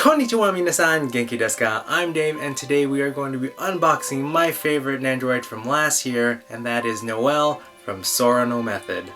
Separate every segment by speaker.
Speaker 1: Konnichiwa minasan, genki desu ka? I'm Dave, and today we are going to be unboxing my favorite Nendoroid from last year, and that is Noel from Sora no Method.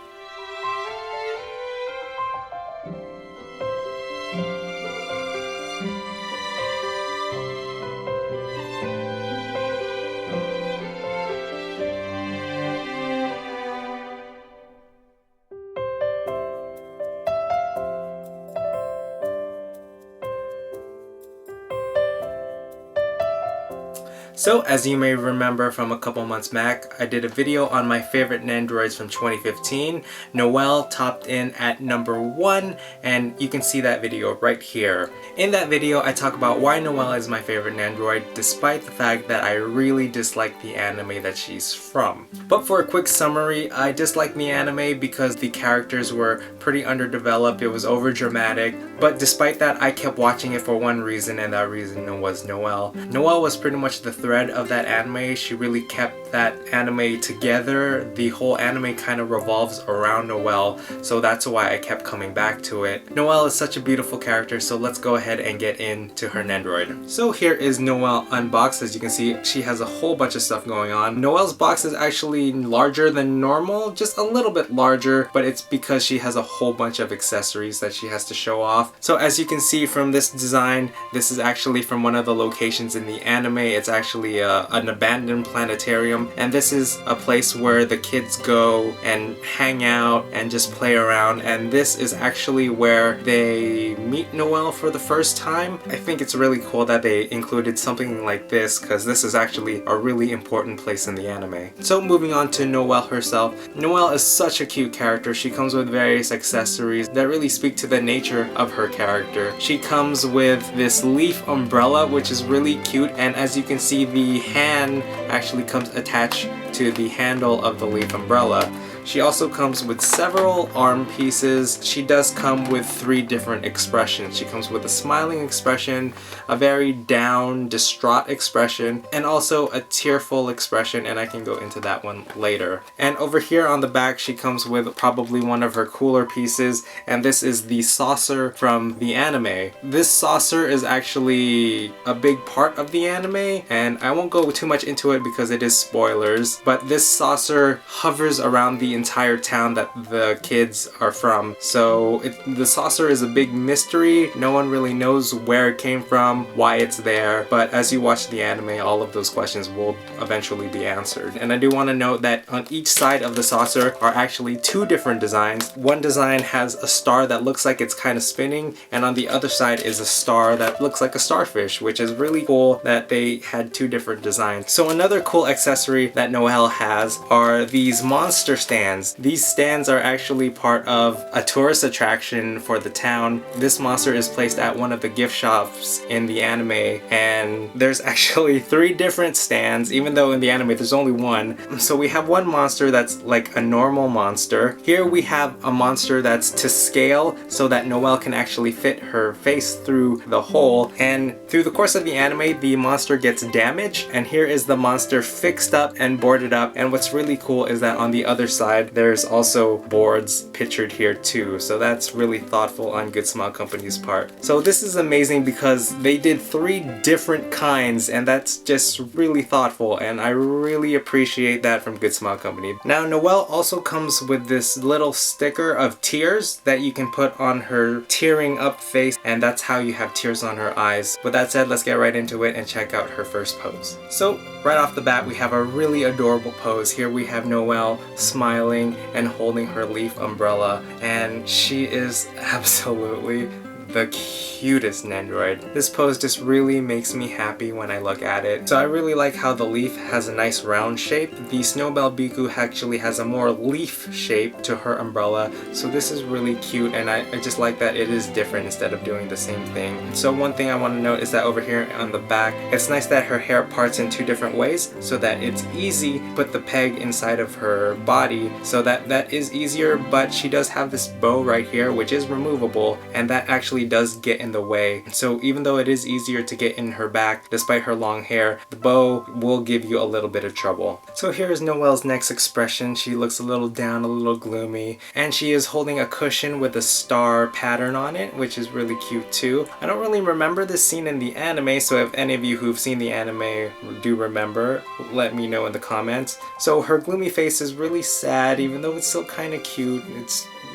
Speaker 1: So, as you may remember from a couple months back, I did a video on my favorite Nendoroids from 2015. Noel topped in at number 1, and you can see that video right here. In that video, I talk about why Noel is my favorite Nendoroid, despite the fact that I really dislike the anime that she's from. But for a quick summary, I disliked the anime because the characters were pretty underdeveloped, it was over dramatic, but despite that, I kept watching it for one reason, and that reason was Noel. Noel was pretty much the thread of that anime. She really kept that anime together. The whole anime kind of revolves around Noel, so that's why I kept coming back to it. Noel is such a beautiful character, so let's go ahead and get into her Nendoroid. So here is Noel unboxed. As you can see, she has a whole bunch of stuff going on. Noel's box is actually larger than normal, just a little bit larger, but it's because she has a whole bunch of accessories that she has to show off. So as you can see from this design, this is actually from one of the locations in the anime. It's actually an abandoned planetarium, and this is a place where the kids go and hang out and just play around, and this is actually where they meet Noel for the first time. I think it's really cool that they included something like this, because this is actually a really important place in the anime. So moving on to Noel herself. Noel is such a cute character. She comes with various accessories that really speak to the nature of her character. She comes with this leaf umbrella, which is really cute, and as you can see, the hand actually comes attached to the handle of the leaf umbrella. She also comes with several arm pieces. She does come with 3 different expressions. She comes with a smiling expression, a very down, distraught expression, and also a tearful expression, and I can go into that one later. And over here on the back, she comes with probably one of her cooler pieces, and this is the saucer from the anime. This saucer is actually a big part of the anime, and I won't go too much into it because it is spoilers, but this saucer hovers around the entire town that the kids are from. So the saucer is a big mystery. No one really knows where it came from, why it's there, but as you watch the anime, all of those questions will eventually be answered. And I do want to note that on each side of the saucer are actually 2 different designs. One design has a star that looks like it's kind of spinning, and on the other side is a star that looks like a starfish, which is really cool that they had 2 different designs. So another cool accessory that Noel has are these monster stands. These stands are actually part of a tourist attraction for the town. This monster is placed at one of the gift shops in the anime, and there's actually 3 different stands, even though in the anime there's only 1. So we have one monster that's like a normal monster. Here we have a monster that's to scale so that Noel can actually fit her face through the hole, and through the course of the anime the monster gets damaged, and here is the monster fixed up and boarded up. And what's really cool is that on the other side there's also boards pictured here too, so that's really thoughtful on Good Smile Company's part. So this is amazing because they did 3 different kinds, and that's just really thoughtful, and I really appreciate that from Good Smile Company. Now Noel also comes with this little sticker of tears that you can put on her tearing up face, and that's how you have tears on her eyes. With that said, let's get right into it and check out her first pose. So right off the bat, we have a really adorable pose. Here we have Noel smiling and holding her leaf umbrella, and she is absolutely the cutest Nendoroid. This pose just really makes me happy when I look at it. So I really like how the leaf has a nice round shape. The Snowbell Biku actually has a more leaf shape to her umbrella, so this is really cute, and I just like that it is different instead of doing the same thing. So one thing I want to note is that over here on the back, it's nice that her hair parts in 2 different ways so that it's easy to put the peg inside of her body, so that is easier, but she does have this bow right here which is removable, and that actually really does get in the way. So even though it is easier to get in her back despite her long hair, the bow will give you a little bit of trouble. So here is Noelle's next expression. She looks a little down, a little gloomy, and she is holding a cushion with a star pattern on it, which is really cute too. I don't really remember this scene in the anime, so if any of you who've seen the anime do remember, let me know in the comments. So her gloomy face is really sad, even though it's still kind of cute.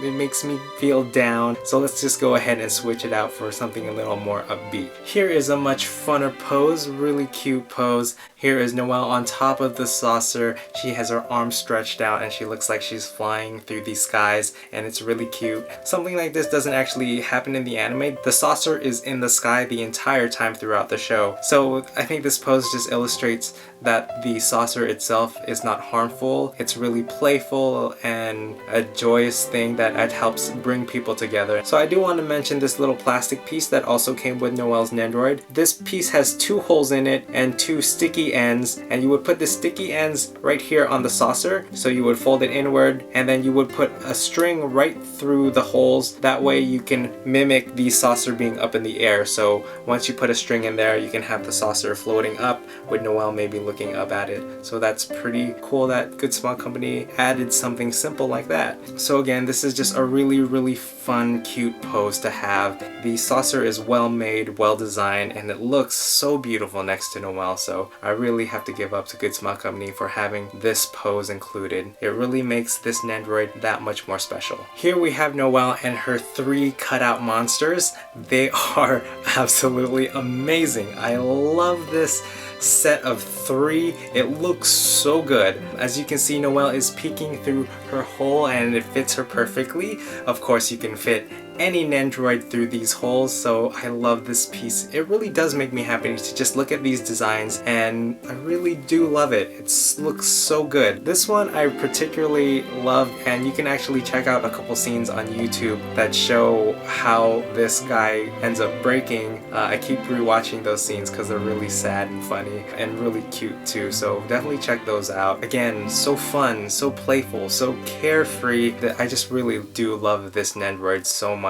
Speaker 1: It makes me feel down, so let's just go ahead and switch it out for something a little more upbeat. Here is a much funner pose, really cute pose. Here is Noelle on top of the saucer. She has her arms stretched out and she looks like she's flying through the skies, and it's really cute. Something like this doesn't actually happen in the anime. The saucer is in the sky the entire time throughout the show. So I think this pose just illustrates that the saucer itself is not harmful. It's really playful and a joyous thing that helps bring people together. So I do want to mention this little plastic piece that also came with Noelle's Nendoroid. This piece has 2 holes in it and 2 sticky ends, and you would put the sticky ends right here on the saucer. So you would fold it inward and then you would put a string right through the holes. That way you can mimic the saucer being up in the air. So once you put a string in there, you can have the saucer floating up with Noelle maybe looking up at it. So that's pretty cool that Good Small Company added something simple like that. So again, this is just a really fun, cute pose to have. The saucer is well made, well designed, and it looks so beautiful next to Noelle. So I really have to give up to Good Small Company for having this pose included. It really makes this Nendoroid that much more special. Here we have Noelle and her 3 cutout monsters. They are absolutely amazing. I love this set of 3. It looks so good. As you can see, Noelle is peeking through her hole and it fits her perfectly. Of course, you can fit any Nendoroid through these holes, so I love this piece. It really does make me happy to just look at these designs, and I really do love it. It looks so good. This one I particularly love, and you can actually check out a couple scenes on YouTube that show how this guy ends up breaking. I keep rewatching those scenes because they're really sad and funny and really cute too, so definitely check those out. Again, so fun, so playful, so carefree, that I just really do love this Nendoroid so much.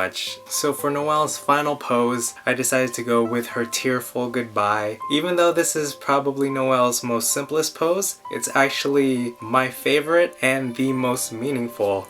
Speaker 1: So for Noelle's final pose, I decided to go with her tearful goodbye. Even though this is probably Noelle's most simplest pose, it's actually my favorite and the most meaningful.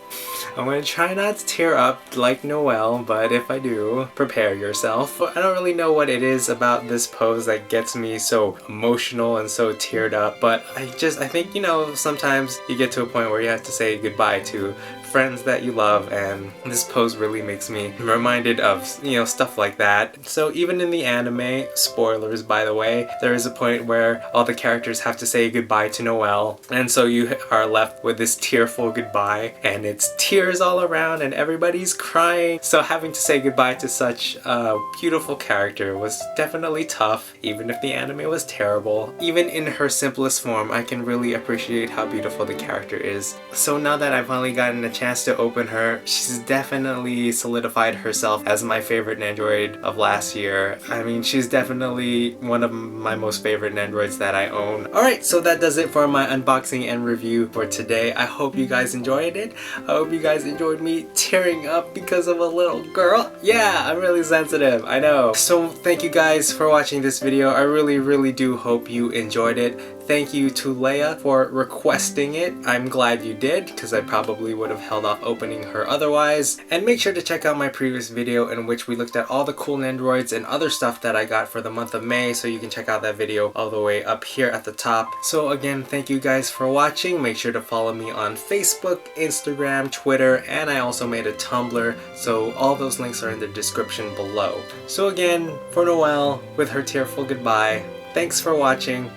Speaker 1: I'm gonna try not to tear up like Noelle, but if I do, prepare yourself. I don't really know what it is about this pose that gets me so emotional and so teared up, but I think, you know, sometimes you get to a point where you have to say goodbye to friends that you love, and this pose really makes me reminded of, you know, stuff like that. So even in the anime, spoilers by the way, there is a point where all the characters have to say goodbye to Noelle, and so you are left with this tearful goodbye, and it's tears all around and everybody's crying. So having to say goodbye to such a beautiful character was definitely tough, even if the anime was terrible. Even in her simplest form, I can really appreciate how beautiful the character is. So now that I've finally gotten a chance to open her, she's definitely solidified herself as my favorite Nendoroid of last year. I mean, she's definitely one of my most favorite Nendoroids that I own. Alright, so that does it for my unboxing and review for today. I hope you guys enjoyed it. I hope you guys enjoyed me tearing up because of a little girl. Yeah, I'm really sensitive, I know. So thank you guys for watching this video. I really do hope you enjoyed it. Thank you to Leia for requesting it. I'm glad you did, because I probably would have held off opening her otherwise. And make sure to check out my previous video in which we looked at all the cool Nendoroids and other stuff that I got for the month of May, so you can check out that video all the way up here at the top. So again, thank you guys for watching. Make sure to follow me on Facebook, Instagram, Twitter, and I also made a Tumblr, so all those links are in the description below. So again, for Noelle, with her tearful goodbye, thanks for watching,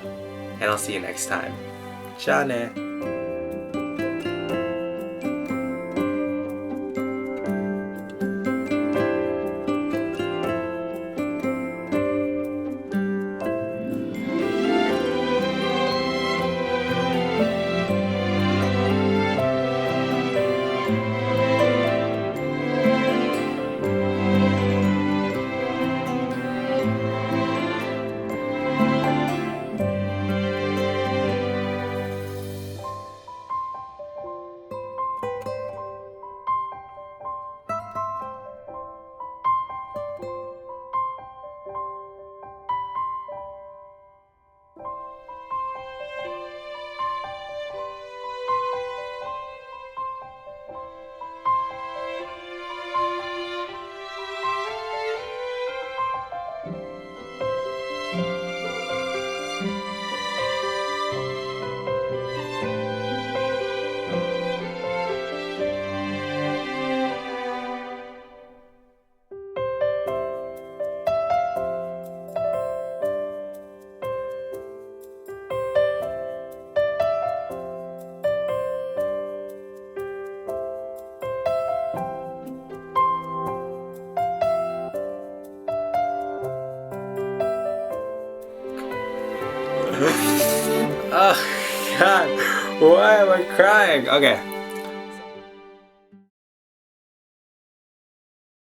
Speaker 1: and I'll see you next time. Ciao ne. Oh God, why am I crying? Okay,